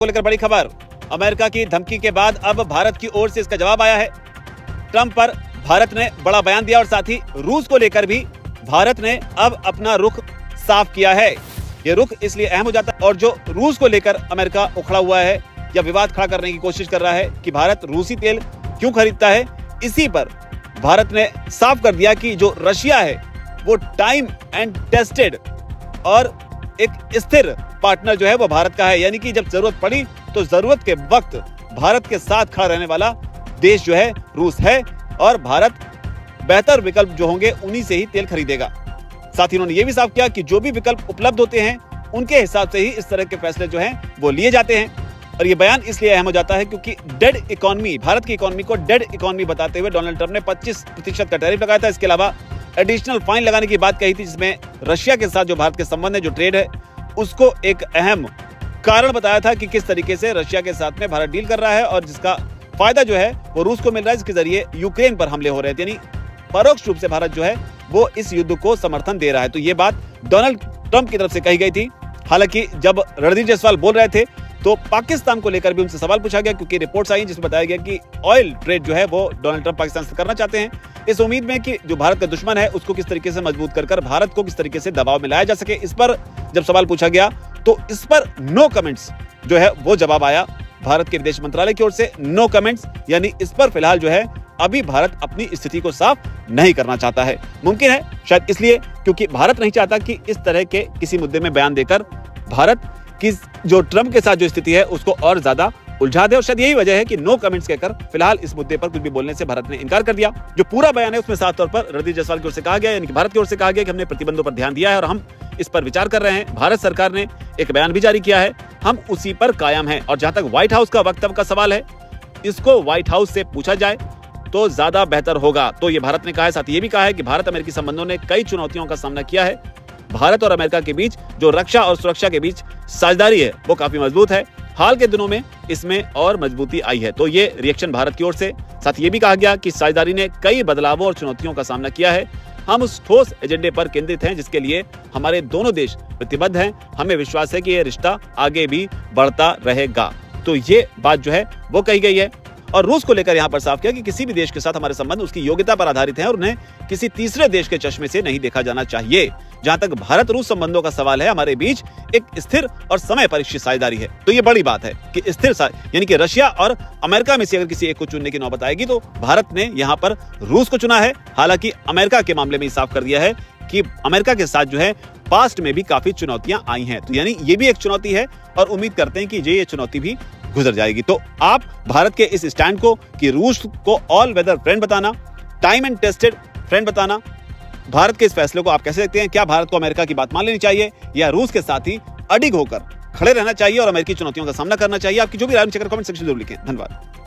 को लेकर बड़ी खबर। अमेरिका की धमकी के बाद अब भारत की ओर से इसका जवाब आया है। ट्रंप पर भारत ने बड़ा बयान दिया और साथ ही रूस को लेकर भी भारत ने अब अपना रुख साफ किया है। ये रुख इसलिए अहम हो जाता है और जो रूस को लेकर अमेरिका उखड़ा हुआ है या विवाद खड़ा करने की कोशिश कर रहा है कि भारत रूसी तेल क्यों खरीदता है, इसी पर भारत ने साफ कर दिया कि जो रशिया है वो टाइम एंड टेस्टेड और एक स्थिर पार्टनर जो है वो भारत का है। यानी कि जब जरूरत पड़ी तो जरूरत के वक्त भारत के साथ खड़ा रहने वाला देश जो है रूस है और भारत बेहतर विकल्प जो होंगे उन्हीं से ही तेल खरीदेगा। साथ ही उन्होंने ये भी साफ किया कि जो भी विकल्प उपलब्ध होते हैं उनके हिसाब से ही इस तरह के फैसले जो हैं वो लिए जाते हैं। और ये बयान इसलिए अहम हो जाता है क्योंकि डेड इकोनॉमी, भारत की इकोनॉमी को डेड इकोनॉमी बताते हुए डोनाल्ड ट्रंप ने 25% का टैरिफ लगाया था। इसके अलावा एडिशनल फाइन लगाने की बात कही थी, जिसमें रशिया के साथ जो भारत के संबंध है, जो ट्रेड है, उसको एक अहम कारण बताया था कि किस तरीके से रशिया के साथ में भारत डील कर रहा है और जिसका फायदा जो है वो रूस को मिल रहा है, जिसके जरिए यूक्रेन पर हमले हो रहे थे। यानी परोक्ष रूप से भारत जो है वो इस युद्ध को समर्थन दे रहा है। तो ये बात डोनाल्ड ट्रंप की तरफ से कही गई थी। हालांकि जब रणदीप जायसवाल बोल रहे थे तो पाकिस्तान को लेकर भी उनसे सवाल पूछा गया, क्योंकि रिपोर्ट्स आई जिसमें बताया गया कि ऑयल ट्रेड जो है वो डोनाल्ड ट्रंप पाकिस्तान से करना चाहते हैं, इस उम्मीद में कि जो भारत का दुश्मन है उसको किस तरीके से मजबूत कर भारत को किस तरीके से दबाव में लाया जा सके। इस पर जब सवाल पूछा गया तो इस पर नो कमेंट्स जो है वो जवाब आया भारत के विदेश मंत्रालय की ओर से। नो कमेंट्स यानी इस पर फिलहाल जो है अभी भारत अपनी स्थिति को साफ नहीं करना चाहता है। मुमकिन है शायद इसलिए क्योंकि भारत नहीं चाहता कि इस तरह के किसी मुद्दे में बयान देकर भारत की जो ट्रंप के साथ जो स्थिति है उसको और ज्यादा उलझा दे। और शायद यही वजह है कि नो कमेंट्स कहकर फिलहाल इस मुद्दे पर कुछ भी बोलने से भारत ने इनकार कर दिया। जो पूरा बयान है उसमें साफ तौर पर रणदीप जायसवाल की ओर से कहा गया, यानी कि भारत की ओर से कहा गया कि हमने प्रतिबंधों पर ध्यान दिया है और हम इस पर विचार कर रहे हैं। भारत सरकार ने एक बयान भी जारी किया है, हम उसी पर कायम हैं। और जहां तक व्हाइट हाउस का वक्तव्य का सवाल है, इसको व्हाइट हाउस से पूछा जाए तो ज्यादा बेहतर होगा। तो ये भारत ने कहा है। साथ ये भी कहा है कि भारत अमेरिकी संबंधों ने कई चुनौतियों का सामना किया है। भारत और अमेरिका के बीच जो रक्षा और सुरक्षा के बीच साझेदारी है वो काफी मजबूत है। हाल के दिनों में इसमें और मजबूती आई है। तो ये रिएक्शन भारत की ओर से। साथ ये भी कहा गया कि साझेदारी ने कई बदलावों और चुनौतियों का सामना किया है। हम उस ठोस एजेंडे पर केंद्रित हैं जिसके लिए हमारे दोनों देश प्रतिबद्ध हैं। हमें विश्वास है कि ये रिश्ता आगे भी बढ़ता रहेगा। तो ये बात जो है वो कही गई है। और रूस को लेकर यहाँ पर साफ किया कि किसी भी देश के साथ हमारे संबंध उसकी योग्यता पर आधारित हैं और उन्हें किसी तीसरे देश के चश्मे से नहीं देखा जाना चाहिए। जहां तक भारत रूस संबंधों का सवाल है, हमारे बीच एक स्थिर और समय परीक्षित साझेदारी है। तो ये बड़ी बात है कि स्थिर यानी कि रशिया और अमेरिका में से अगर किसी एक को चुनने की नौबत आएगी तो भारत ने यहाँ पर रूस को चुना है। हालांकि अमेरिका के मामले में साफ कर दिया है कि अमेरिका के साथ जो है पास्ट में भी काफी चुनौतियां आई हैं। तो यानी ये भी एक चुनौती है और उम्मीद करते हैं कि ये चुनौती भी गुजर जाएगी। तो आप भारत के इस स्टैंड को कि रूस को ऑल वेदर फ्रेंड बताना, टाइम एंड टेस्टेड फ्रेंड बताना, भारत के इस फैसले को आप कैसे देखते हैं? क्या भारत को अमेरिका की बात मान लेनी चाहिए या रूस के साथ ही अडिग होकर खड़े रहना चाहिए और अमेरिकी चुनौतियों का सामना करना चाहिए? आपकी जो भी राय कमेंट सेक्शन में जरूर लिखें। धन्यवाद।